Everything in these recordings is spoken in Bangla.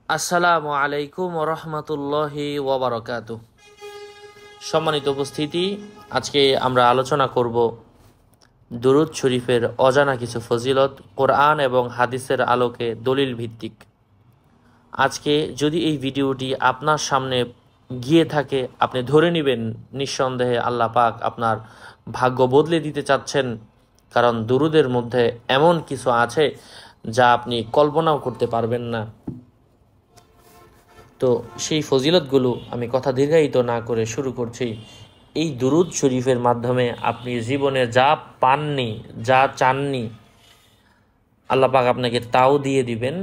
আসসালামু আলাইকুম রহমতুল্লাহি ওয়াবারাকাতুহ। সম্মানিত উপস্থিতি, আজকে আমরা আলোচনা করব দুরূদ শরীফের অজানা কিছু ফজিলত, কোরআন এবং হাদিসের আলোকে দলিল ভিত্তিক। আজকে যদি এই ভিডিওটি আপনার সামনে গিয়ে থাকে, আপনি ধরে নেবেন নিঃসন্দেহে আল্লাহ পাক আপনার ভাগ্য বদলে দিতে চাচ্ছেন, কারণ দুরূদের মধ্যে এমন কিছু আছে যা আপনি কল্পনাও করতে পারবেন না। তো সেই ফজিলতগুলো আমি কথা দীর্ঘায়িত না করে শুরু করছি। এই দুরূদ শরীফের মাধ্যমে আপনি জীবনে যা পাননি, যা চাননি, আল্লাহ পাক আপনাকে তাও দিয়ে দিবেন।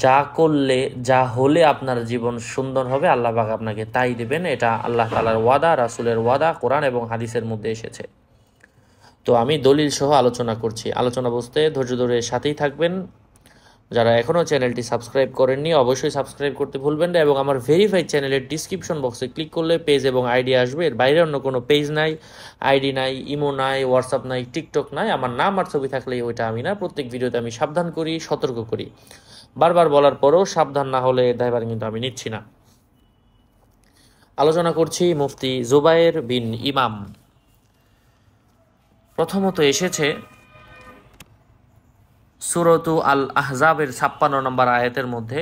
যা করলে, যা হলে আপনার জীবন সুন্দর হবে, আল্লাহ পাক আপনাকে তাই দিবেন। এটা আল্লাহ তাআলার ওয়াদা, রাসূলের ওয়াদা, কোরআন এবং হাদিসের মধ্যে এসেছে। তো আমি দলিল সহ আলোচনা করছি। আলোচনা বুঝতে ধৈর্য ধরে সাথেই থাকবেন। যারা এখনও চ্যানেলটি সাবস্ক্রাইব করেননি অবশ্যই সাবস্ক্রাইব করতে ভুলবেন না, এবং আমার ভেরিফাইড চ্যানেলের ডিসক্রিপশন বক্সে ক্লিক করলে পেজ এবং আইডি আসবে। এর বাইরে অন্য কোনো পেজ নাই, আইডি নাই, ইমো নাই, হোয়াটসঅ্যাপ নাই, টিকটক নাই। আমার নাম আর ছবি থাকলেই ওইটা আমি না। প্রত্যেক ভিডিওতে আমি সাবধান করি, সতর্ক করি। বারবার বলার পরও সাবধান না হলে দায়ভার কিন্তু আমি নিচ্ছি না। আলোচনা করছি মুফতি জুবায়ের বিন ইমাম। প্রথমত এসেছে সূরাতু আল আহজাবের 56 নম্বর আয়াতের মধ্যে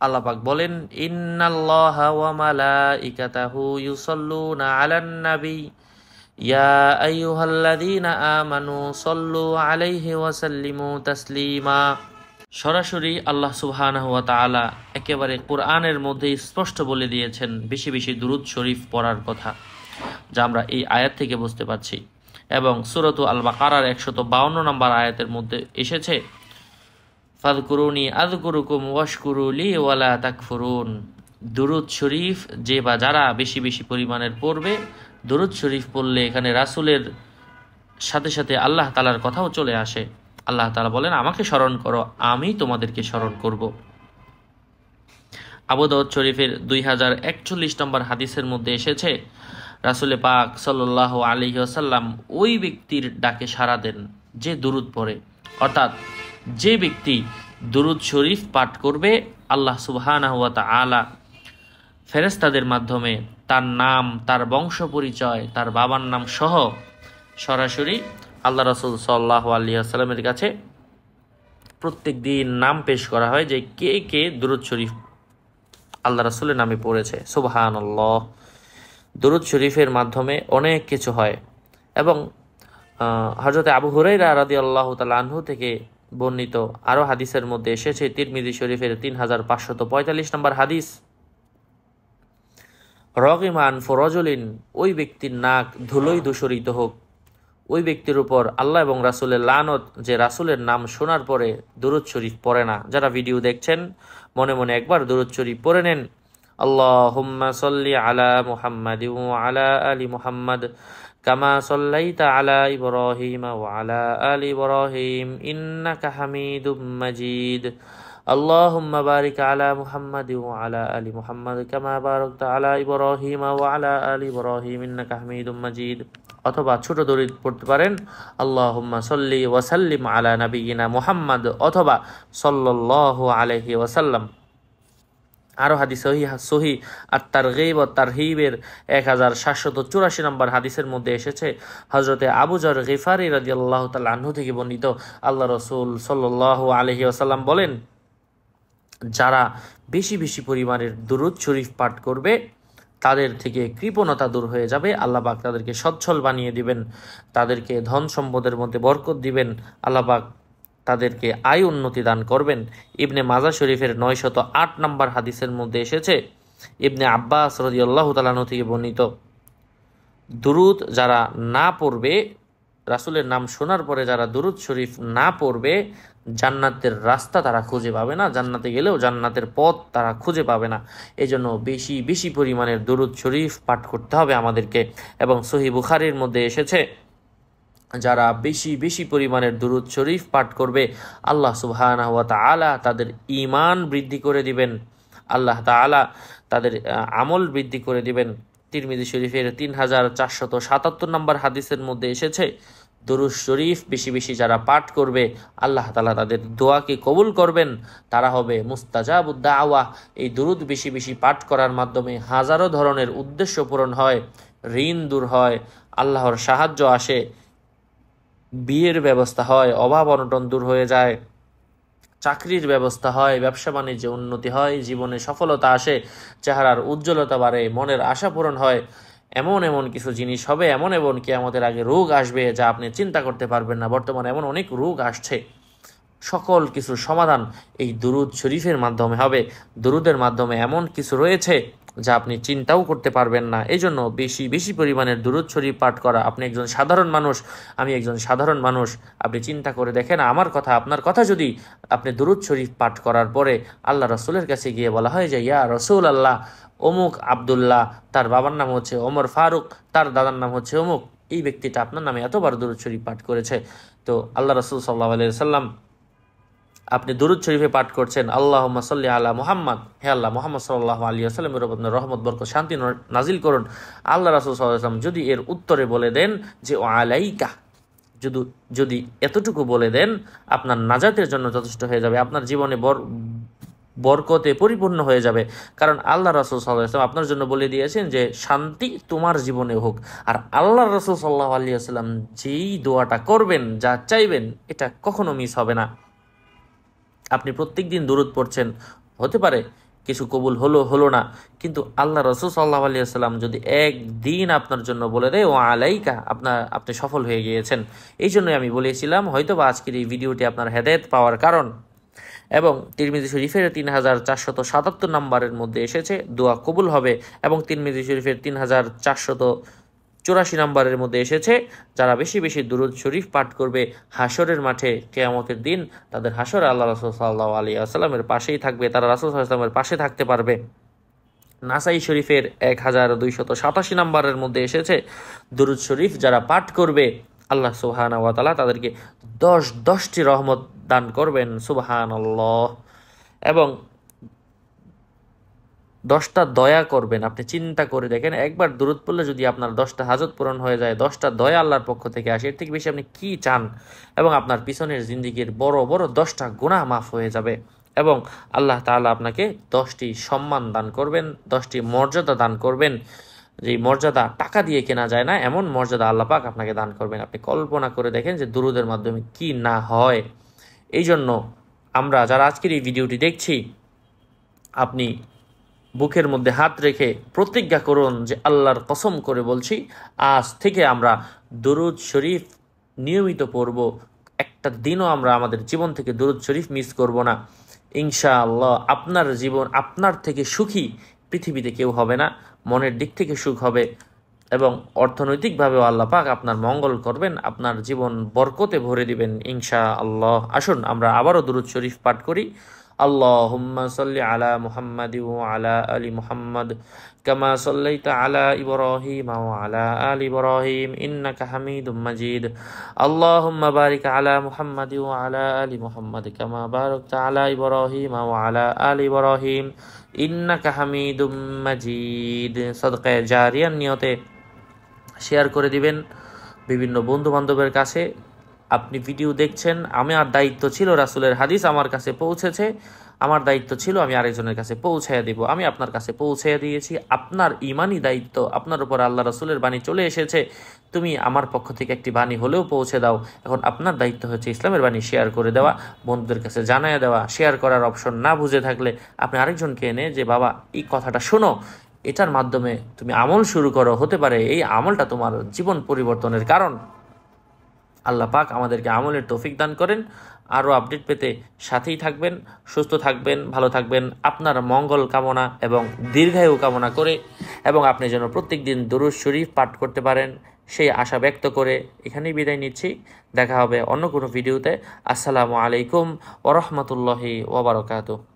আল্লাহ পাক বলেন, ইন্নাল্লাহা ওয়া মালাইকাতাহু ইউসাল্লুনা আলান নবী ইয়া আইয়ুহাল্লাযীনা আমানু সাল্লু আলাইহি ওয়া সাল্লিমু তাসলিমা। সরাসরি আল্লাহ সুবহানাহু ওয়া তাআলা একেবারে কোরআনের মধ্যে স্পষ্ট বলে দিয়েছেন বেশি বেশি দুরূদ শরীফ পড়ার কথা, যা আমরা এই আয়াত থেকে বুঝতে পারছি। এবং সূরাতু আল বাকারার 152 নম্বর আয়াতের মধ্যে এসেছে, ফাযকুরুনি আযকুরুকুম ওয়াশকুরু লি ওয়ালা তাকফুরুন। দুরূদ শরীফ যে বা যারা বেশি বেশি পরিমাণের পড়বে, দুরূদ শরীফ পড়লে এখানে রাসূলের সাথে সাথে আল্লাহ তাআলার কথাও চলে আসে। আল্লাহ তাআলা বলেন, আমাকে স্মরণ করো, আমি তোমাদেরকে স্মরণ করব। আবু দাউদ শরীফের 2041 নম্বর হাদিসের মধ্যে এসেছে, রাসূলে পাক সাল্লাল্লাহু আলাইহি ওয়াসাল্লাম ওই ব্যক্তির ডাকে সাড়া দেন যে দুরূদ পড়ে। অর্থাৎ যে ব্যক্তি দুরূদ শরীফ পাঠ করবে, আল্লাহ সুবহানাহু ওয়া তাআলা ফেরেশতাদের মাধ্যমে তার নাম, তার বংশ পরিচয়, তার বাবার নাম সহ সরাসরি আল্লাহ রাসূল সাল্লাল্লাহু আলাইহি ওয়াসাল্লামের কাছে প্রত্যেক দিন নাম পেশ করা হয় যে কে কে দুরূদ শরীফ আল্লাহ রাসূলের নামে পড়েছে। সুবহানাল্লাহ। দুরূদ শরীফের মাধ্যমে অনেক কিছু হয়। এবং হযরত আবু হুরায়রা রাদিয়াল্লাহু তাআলা আনহু থেকে বর্ণিত আরও হাদিসের মধ্যে এসেছে, তিরমিজি শরীফের 3545 নম্বর হাদিস, রগিমান ফরজলিন, ওই ব্যক্তির নাক ধুলোয় দূষরিত হোক। ওই ব্যক্তির উপর আল্লাহ এবং রাসূলের লানত, যে রাসূলের নাম শোনার পরে দুরূদ শরীফ পড়ে না। যারা ভিডিও দেখছেন মনে মনে একবার দুরূদ শরীফ পড়ে নেন, আল্লাহুম্মা সাল্লি আলা মুহাম্মাদি ওয়া আলা আলি মুহাম্মাদ কামা সাল্লাইতা আলা ইব্রাহিম ওয়া আলা আলি ইব্রাহিম ইন্নাকা হামিদুম মাজিদ। আল্লাহুম্মা বারিক আলা মুহাম্মাদি ওয়া আলা আলি মুহাম্মাদ কামা বারাকতা আলা ইব্রাহিম ওয়া আলা আলি ইব্রাহিম ইন্নাকা হামিদুম মাজিদ। অথবা ছোট দরুদ পড়তে পারেন, আল্লাহুম্মা সাল্লি ওয়া সাল্লিম আলা নাবিয়িনা মুহাম্মাদ, অথবা সাল্লাল্লাহু আলাইহি ওয়াসাল্লাম। আরও হাদিস সহিহ আত-তারগীব ওয়া তারহিবের 1784 নম্বর হাদিসের মধ্যে এসেছে, হযরতে আবু যর গিফারি রাদিয়াল্লাহু তাআলা আনহু থেকে বর্ণিত, আল্লাহ রাসূল সাল্লাল্লাহু আলাইহি ওয়াসাল্লাম বলেন, যারা বেশি বেশি পরিমাণের দুরূদ শরীফ পাঠ করবে তাদের থেকে কৃপণতা দূর হয়ে যাবে। আল্লাহ পাক তাদেরকে সচ্ছল বানিয়ে দিবেন, তাদেরকে ধন সম্পদের মধ্যে বরকত দিবেন, আল্লাহ পাক তাদেরকে আয় উন্নতি দান করবেন। ইবনে মাজা শরীফের 908 নম্বর হাদিসের মধ্যে এসেছে, ইবনে আব্বাস রাদিয়াল্লাহু তাআলা আনহু থেকে বর্ণিত, দুরূদ যারা না পড়বে, রাসূলের নাম শোনার পরে যারা দুরূদ শরীফ না পড়বে, জান্নাতের রাস্তা তারা খুঁজে পাবে না, জান্নাতে গেলেও জান্নাতের পথ তারা খুঁজে পাবে না। এজন্য বেশি বেশি পরিমাণের দুরূদ শরীফ পাঠ করতে হবে আমাদেরকে। এবং সহিহ বুখারীর মধ্যে এসেছে, যারা বেশি বেশি পরিমাণের দুরূদ শরীফ পাঠ করবে, আল্লাহ সুবহানাহু ওয়া তাআলা তাদের ঈমান বৃদ্ধি করে দিবেন, আল্লাহ তাআলা তাদের আমল বৃদ্ধি করে দিবেন। তিরমিজি শরীফের 3477 নম্বর হাদিসের মধ্যে এসেছে, দুরূদ শরীফ বেশি বেশি যারা পাঠ করবে আল্লাহ তাআলা তাদের দোয়াকে কবুল করবেন, তারা হবে মুস্তাজাবুদ দাওয়া। এই দুরূদ বেশি বেশি পাঠ করার মাধ্যমে হাজারো ধরনের উদ্দেশ্য পূরণ হয়, ঋণ দূর হয়, আল্লাহর সাহায্য আসে, বিয়ের ব্যবস্থা হয়, অভাব অনটন দূর হয়ে যায়, চাকরির ব্যবস্থা হয়, ব্যবসা বাণিজ্যে উন্নতি হয়, জীবনে সফলতা আসে, চেহারার উজ্জ্বলতা বাড়ে, মনের আশা পূরণ হয়। এমন এমন কিছু জিনিস হবে, এমন এমন কিয়ামতের আগে রোগ আসবে যা আপনি চিন্তা করতে পারবেন না। বর্তমানে এমন অনেক রোগ আসছে, সকল কিছুর সমাধান এই দুরূদ শরীফের মাধ্যমে হবে। দুরূদের মাধ্যমে এমন কিছু রয়েছে যা আপনি চিন্তাও করতে পারবেন না। এই জন্য বেশি বেশি পরিমাণের দুরূদ শরীফ পাঠ করা। আপনি একজন সাধারণ মানুষ, আমি একজন সাধারণ মানুষ। আপনি চিন্তা করে দেখেন, আমার কথা আপনার কথা যদি আপনি দুরূদ শরীফ পাঠ করার পরে আল্লাহ রসুলের কাছে গিয়ে বলা হয় যে ইয়া রসুল আল্লাহ, অমুক আবদুল্লাহ, তার বাবার নাম হচ্ছে ওমর ফারুক, তার দাদার নাম হচ্ছে অমুক, এই ব্যক্তিটা আপনার নামে এতবার দুরূদ শরীফ পাঠ করেছে। তো আল্লাহ রসুল সাল্লাল্লাহু আলাইহি সাল্লাম, আপনি দুরূদ শরীফে পাঠ করছেন আল্লাহুম্মা সাল্লি আলা মুহাম্মদ, হে আল্লাহ মুহাম্মদ সাল্লাল্লাহু আলাইহি ওয়াসাল্লামের উপর আপনার রহমত বরকত শান্তি নাজিল করুন। আল্লাহ রাসূল সাল্লাল্লাহু আলাইহি ওয়াসাল্লাম যদি এর উত্তরে বলে দেন যে ও আলাইকা, যদি এতটুকু বলে দেন, আপনার নাজাতের জন্য যথেষ্ট হয়ে যাবে, আপনার জীবনে বরকতে পরিপূর্ণ হয়ে যাবে। কারণ আল্লাহ রাসূল সাল্লাল্লাহু আলাইহি ওয়াসাল্লাম আপনার জন্য বলে দিয়েছেন যে শান্তি তোমার জীবনে হোক। আর আল্লাহ রাসূল সাল্লাল্লাহু আলাইহি ওয়াসাল্লাম যেই দোয়াটা করবেন, যা চাইবেন, এটা কখনো মিস হবে না। আপনি প্রত্যেক দিন দুরূদ পড়ছেন, হতে পারে কিছু কবুল হলো না, কিন্তু আল্লাহ রাসূল সাল্লাল্লাহু আলাইহি ওয়াসাল্লাম যদি একদিন আপনার জন্য বলে দেয় ও আলাইকা, আপনি সফল হয়ে গিয়েছেন। এই জন্যই আমি বলেছিলাম হয়তো বা আজকের এই ভিডিওটি আপনার হেদায়েত পাওয়ার কারণ। এবং তিরমিজি শরীফের 3477 নম্বরের মধ্যে এসেছে দোয়া কবুল হবে, এবং তিরমিজি শরীফের 3484 নম্বরের মধ্যে এসেছে যারা বেশি বেশি দুরূদ শরীফ পাঠ করবে হাসরের মাঠে কিয়ামতের দিন তাদের হাসরে আল্লাহ রাসূল সাল্লাল্লাহু আলাইহি ওয়াসাল্লামের পাশেই থাকবে, তারা রাসূল সাল্লাল্লাহু আলাইহি ওয়াসাল্লামের পাশে থাকতে পারবে। নাসাই শরীফের 1287 নম্বরের মধ্যে এসেছে দুরূদ শরীফ যারা পাঠ করবে আল্লাহ সুবহানাহু ওয়া তাআলা তাদেরকে 10টি রহমত দান করবেন, সুবহানাল্লাহ, এবং 10টা দয়া করবেন। আপনি চিন্তা করে দেখেন, একবার দুরূদ পড়লে যদি আপনার 10টা হাজত পূরণ হয়ে যায়, 10টা দয়া আল্লাহর পক্ষ থেকে আসে, এর থেকে বেশি আপনি কি চান? এবং আপনার পিছনের জিন্দেগির বড় বড় 10টা গুনাহ মাফ হয়ে যাবে, এবং আল্লাহ তাআলা আপনাকে 10টি সম্মান দান করবেন, 10টি মর্যাদা দান করবেন। যে মর্যাদা টাকা দিয়ে কেনা যায় না, এমন মর্যাদা আল্লাহ পাক আপনাকে দান করবেন। আপনি কল্পনা করে দেখেন যে দুরূদের মাধ্যমে কি না হয়। এই জন্য আমরা যারা আজকের এই ভিডিওটি দেখছি, আপনি বুকের মধ্যে হাত রেখে প্রতিজ্ঞা করুন যে আল্লাহর কসম করে বলছি, আজ থেকে আমরা দুরূদ শরীফ নিয়মিত পড়ব, একটা দিনও আমরা আমাদের জীবন থেকে দুরূদ শরীফ মিস করব না। ইনশাআল্লাহ আপনার জীবন আপনার থেকে সুখী পৃথিবীতে কেউ হবে না, মনের দিক থেকে সুখ হবে, এবং অর্থনৈতিকভাবেও আল্লাহ পাক আপনার মঙ্গল করবেন, আপনার জীবন বরকতে ভরে দিবেন ইনশাআল্লাহ। আসুন আমরা আবারও দুরূদ শরীফ পাঠ করি। আল্লাহুম্মা সাল্লি আলা মুহাম্মাদি ওয়া আলা আলি মুহাম্মাদ কামা সাল্লাইতা আলা ইব্রাহিম ওয়া আলা আলি ইব্রাহিম ইন্নাকা হামিদুম মাজিদ। আল্লাহুম্মা বারিক আলা মুহাম্মাদি ওয়া আলা আলি মুহাম্মাদ কামা বারাকতা আলা ইব্রাহিম ওয়া আলা আলি ইব্রাহিম ইন্নাকা হামিদুম মাজিদ। সাদকায়ে জারিয়ার নিয়তে শেয়ার করে দিবেন বিভিন্ন বন্ধু বান্ধবের কাছে। আপনি ভিডিও দেখছেন, আমার দায়িত্ব ছিল রাসূলের হাদিস আমার কাছে পৌঁছেছে, আমার দায়িত্ব ছিল আমি আরেকজনের কাছে পৌঁছাইয়া দিব, আমি আপনার কাছে পৌঁছাইয়া দিয়েছি। আপনার ইমানি দায়িত্ব, আপনার উপর আল্লাহ রাসূলের বাণী চলে এসেছে, তুমি আমার পক্ষ থেকে একটি বাণী হলেও পৌঁছে দাও। এখন আপনার দায়িত্ব হচ্ছে ইসলামের বাণী শেয়ার করে দেওয়া, বন্ধুদের কাছে জানাইয়া দেওয়া। শেয়ার করার অপশন না বুঝে থাকলে আপনি আরেকজনকে এনে যে বাবা এই কথাটা শোনো, এটার মাধ্যমে তুমি আমল শুরু করো, হতে পারে এই আমলটা তোমার জীবন পরিবর্তনের কারণ। আল্লাহ পাক আমাদেরকে আমলের তৌফিক দান করেন। আরও আপডেট পেতে সাথেই থাকবেন, সুস্থ থাকবেন, ভালো থাকবেন। আপনার মঙ্গল কামনা এবং দীর্ঘায়ু কামনা করে, এবং আপনি যেন প্রত্যেক দিন দুরূদ শরীফ পাঠ করতে পারেন সেই আশা ব্যক্ত করে এখানেই বিদায় নিচ্ছি। দেখা হবে অন্য কোনো ভিডিওতে। আসসালামু আলাইকুম ওয়া রাহমাতুল্লাহি ওয়া বারাকাতুহু।